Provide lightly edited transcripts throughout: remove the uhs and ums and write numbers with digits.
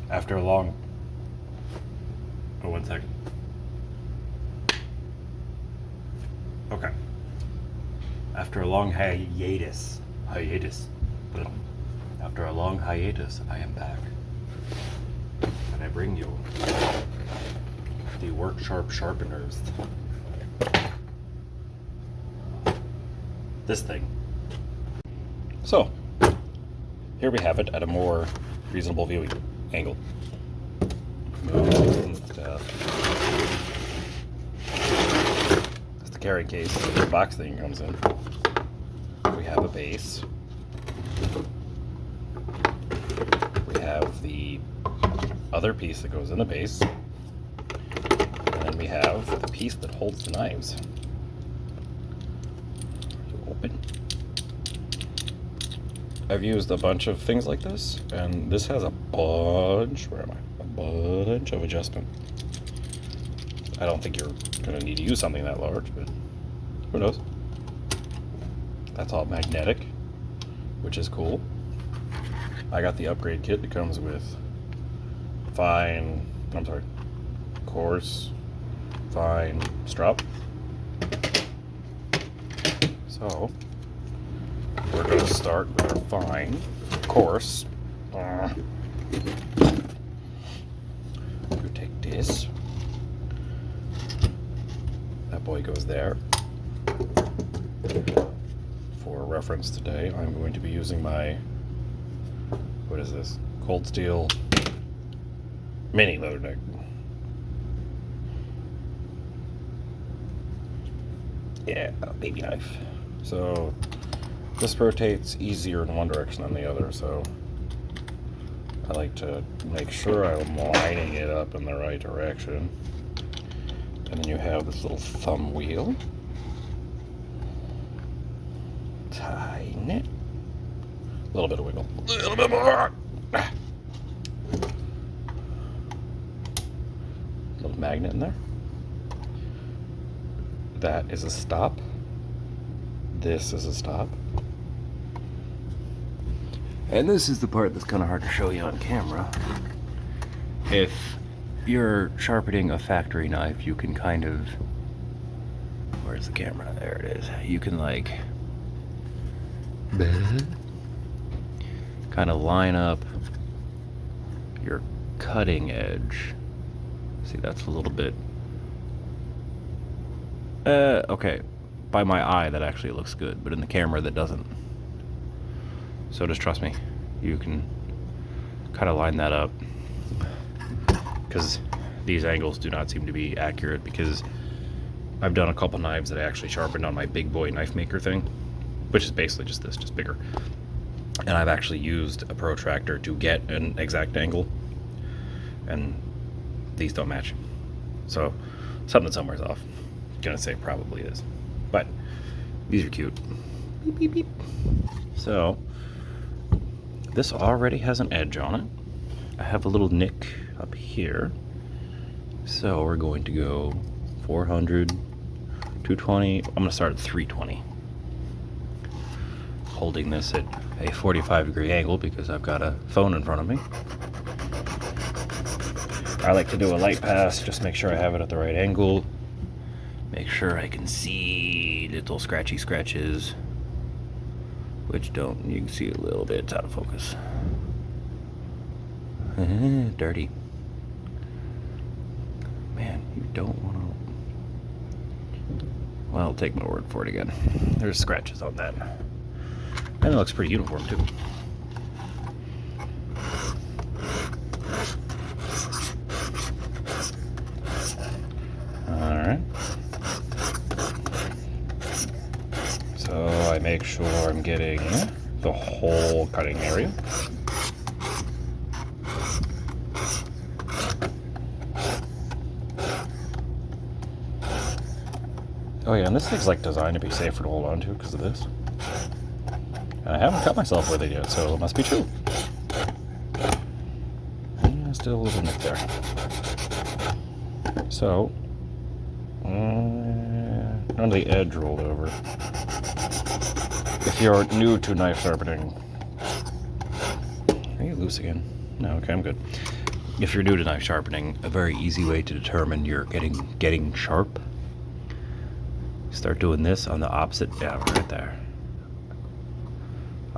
After a long... Oh, 1 second. Okay. After a long hiatus. After a long hiatus, I am back. And I bring you the worksharp sharpeners. This thing. So, here we have it at a more reasonable viewing angle. Move stuff. That's the carrying case the box thing comes in. We have a base. We have the other piece that goes in the base. And then we have the piece that holds the knives. Open. I've used a bunch of things like this, and this has a bunch, where am I? A bunch of adjustment. I don't think you're going to need to use something that large, but who knows? That's all magnetic, which is cool. I got the upgrade kit that comes with coarse, fine strap. So, we're going to start with our fine, coarse. You take this. That boy goes there. For reference today, I'm going to be using my, what is this? Cold Steel mini leather neck. Yeah, baby knife. So this rotates easier in one direction than the other, so I like to make sure I'm lining it up in the right direction. And then you have this little thumb wheel. Tighten it. A little bit of wiggle. A little bit more. Little magnet in there. That is a stop. This is a stop. And this is the part that's kind of hard to show you on camera. If you're sharpening a factory knife, you can kind of... Where's the camera? There it is. You can like... kind of line up your cutting edge. See, that's a little bit... okay. By my eye, that actually looks good, but in the camera, that doesn't. So just trust me. You can kind of line that up, because these angles do not seem to be accurate, because I've done a couple knives that I actually sharpened on my big boy knife maker thing, which is basically just this, just bigger. And I've actually used a protractor to get an exact angle, and these don't match. So something somewhere's off. Gonna say probably is, but these are cute. Beep, beep, beep. So this already has an edge on it. I have a little nick up here, so we're going to go 400, 220. I'm gonna start at 320, holding this at a 45-degree angle because I've got a phone in front of me. I like to do a light pass, just make sure I have it at the right angle. Make sure I can see little scratchy scratches, which don't, you can see a little bit, it's out of focus. Dirty. Man, you don't want to, well, take my word for it again. There's scratches on that. And it looks pretty uniform too. Alright. So I make sure I'm getting the whole cutting area. Oh yeah, and this thing's like designed to be safer to hold on to because of this. And I haven't cut myself with it yet, so it must be true. Yeah, still a little nick there. So, none of the edge rolled over. If you're new to knife sharpening, are you loose again? No, okay, I'm good. if you're new to knife sharpening, a very easy way to determine you're getting sharp. Start doing this on the opposite, yeah, right there.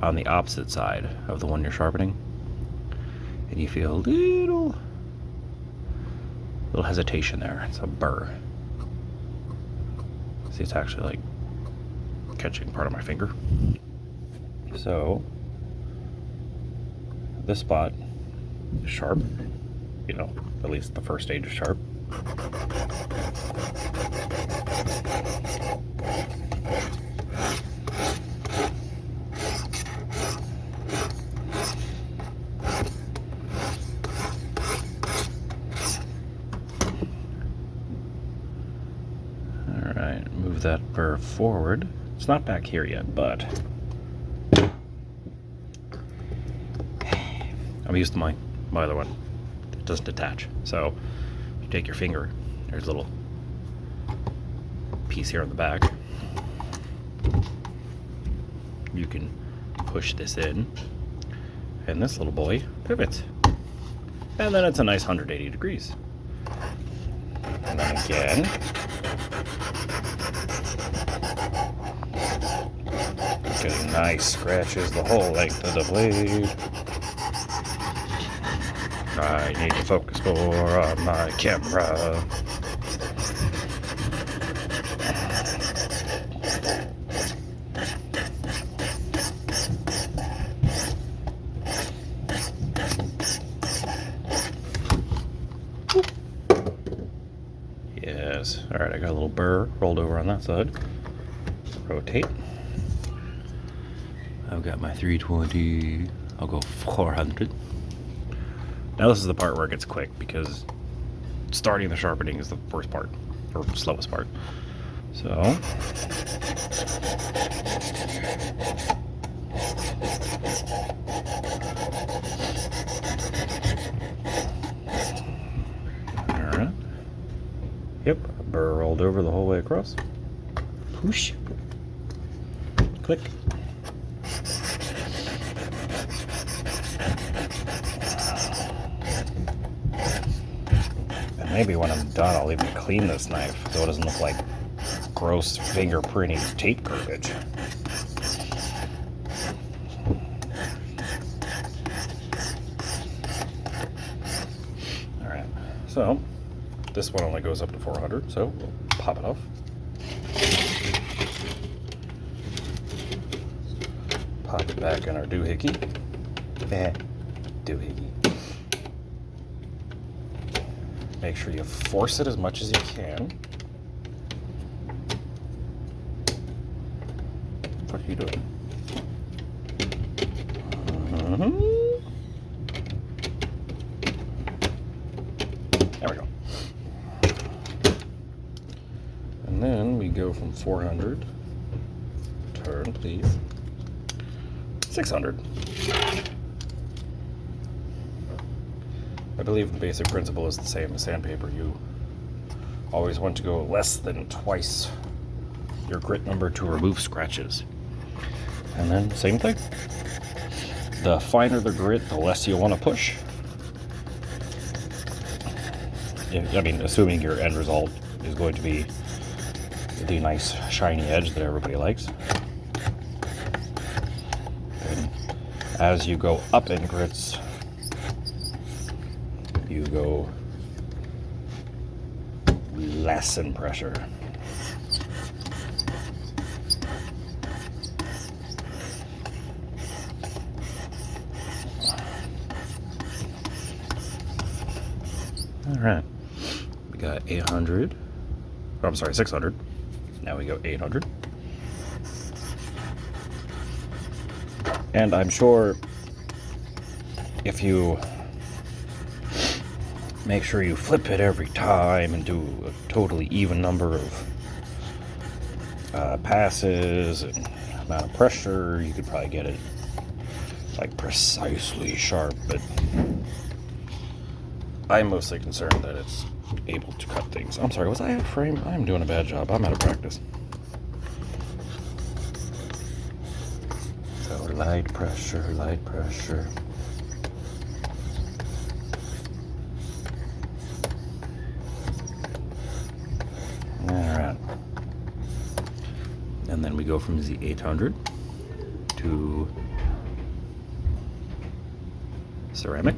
On the opposite side of the one you're sharpening. And you feel a little hesitation there. It's a burr. See, it's actually like catching part of my finger. So this spot is sharp, you know, at least the first stage is sharp. All right, move that burr forward. It's not back here yet, but I'm used to my other one. It doesn't detach. So you take your finger, there's a little piece here on the back. You can push this in, and this little boy pivots. And then it's a nice 180 degrees. And then again. Getting nice scratches the whole length of the blade. I need to focus more on my camera. Yes. All right, I got a little burr rolled over on that side. Rotate. I've got my 320. I'll go 400. Now this is the part where it gets quick, because starting the sharpening is the first part, or slowest part. So alright. Yep, burr rolled over the whole way across. Whoosh. Click. Maybe when I'm done, I'll even clean this knife so it doesn't look like gross fingerprinty tape garbage. Alright, so this one only goes up to 400, so we'll pop it off. Pop it back in our doohickey. Doohickey. Make sure you force it as much as you can. What are you doing? There we go. And then we go from 400. Turn, please. 600. I believe the basic principle is the same as sandpaper. You always want to go less than twice your grit number to remove scratches. And then same thing. The finer the grit, the less you want to push. I mean, assuming your end result is going to be the nice shiny edge that everybody likes. And as you go up in grits, you go less in pressure. All right, we got 800. Oh, I'm sorry, 600. Now we go 800. And I'm sure if you make sure you flip it every time and do a totally even number of passes and amount of pressure, you could probably get it like precisely sharp, but I'm mostly concerned that it's able to cut things. I'm sorry, was I out of frame? I'm doing a bad job. I'm out of practice. So light pressure, light pressure. go from Z800 to ceramic.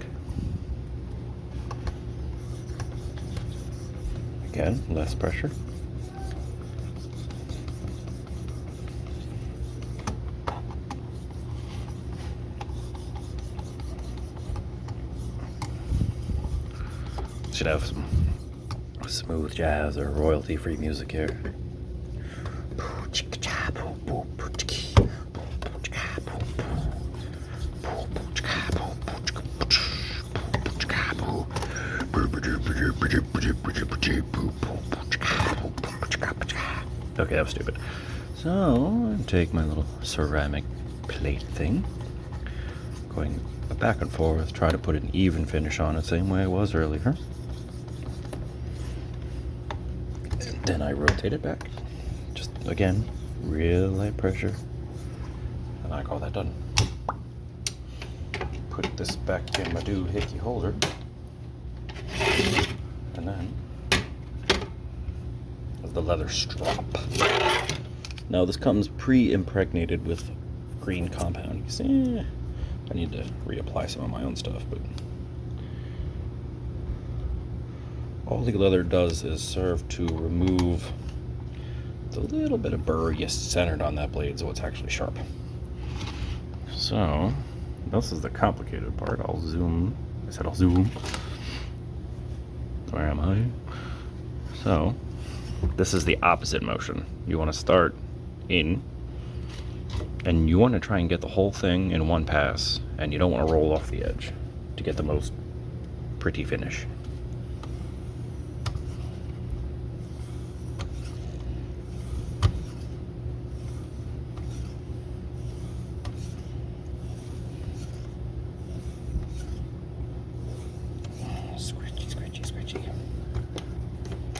Again, less pressure. Should have some smooth jazz or royalty-free music here. Okay, that was stupid. So, take my little ceramic plate thing, going back and forth, try to put an even finish on it, same way it was earlier. And then I rotate it back. Just, again, real light pressure. And I call that done. Put this back in my doohickey holder. And then the leather strap. Now this comes pre-impregnated with green compound. You see, I need to reapply some of my own stuff, but all the leather does is serve to remove the little bit of burr you centered on that blade so it's actually sharp. So this is the complicated part. I'll zoom. I said I'll zoom. Where am I? So this is the opposite motion. You want to start in, and you want to try and get the whole thing in one pass, and you don't want to roll off the edge to get the most pretty finish.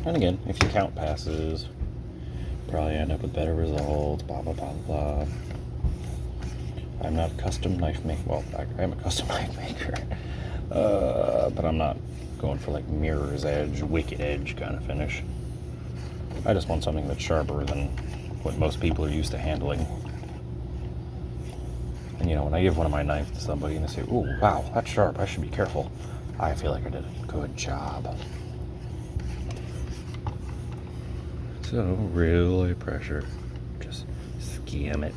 And again, if you count passes, probably end up with better results, blah, blah, blah, blah. I'm not a custom knife maker. Well, I am a custom knife maker. But I'm not going for like mirror's edge, wicked edge kind of finish. I just want something that's sharper than what most people are used to handling. And you know, when I give one of my knives to somebody and they say, "Ooh, wow, that's sharp, I should be careful," I feel like I did a good job. So, real light pressure. Just skim it.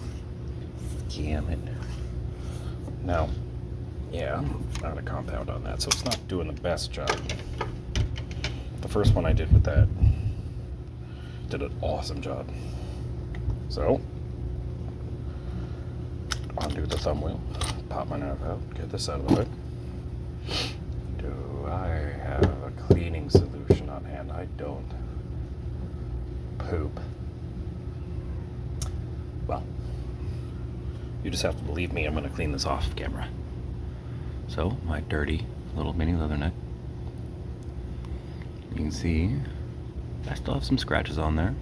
Skim it. Now, yeah, I'm out of compound on that, so it's not doing the best job. The first one I did with that did an awesome job. So, undo the thumb wheel, pop my knife out, get this out of the way. Do I have a cleaning solution on hand? I don't. Poop. Well, you just have to believe me, I'm going to clean this off camera. So, my dirty little mini leather neck. You can see I still have some scratches on there,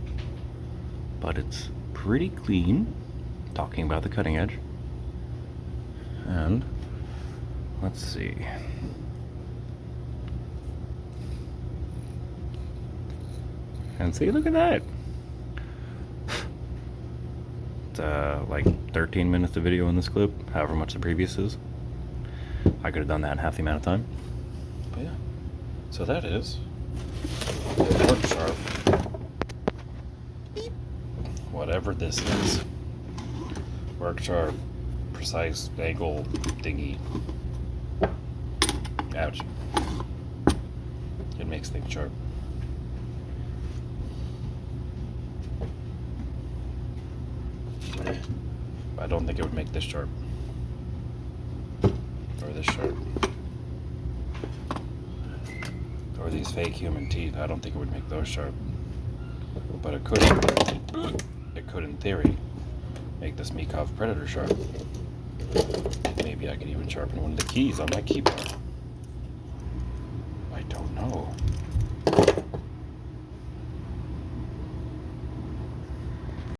but it's pretty clean, talking about the cutting edge. And let's see. And see, look at that. It's like 13 minutes of video in this clip, however much the previous is. I could have done that in half the amount of time. But yeah, so that is worksharp. Whatever this is. Worksharp precise angle thingy. Ouch. It makes things sharp. I don't think it would make this sharp. Or this sharp. Or these fake human teeth. I don't think it would make those sharp. But it could in theory make this Mikov Predator sharp. Maybe I could even sharpen one of the keys on my keyboard. I don't know.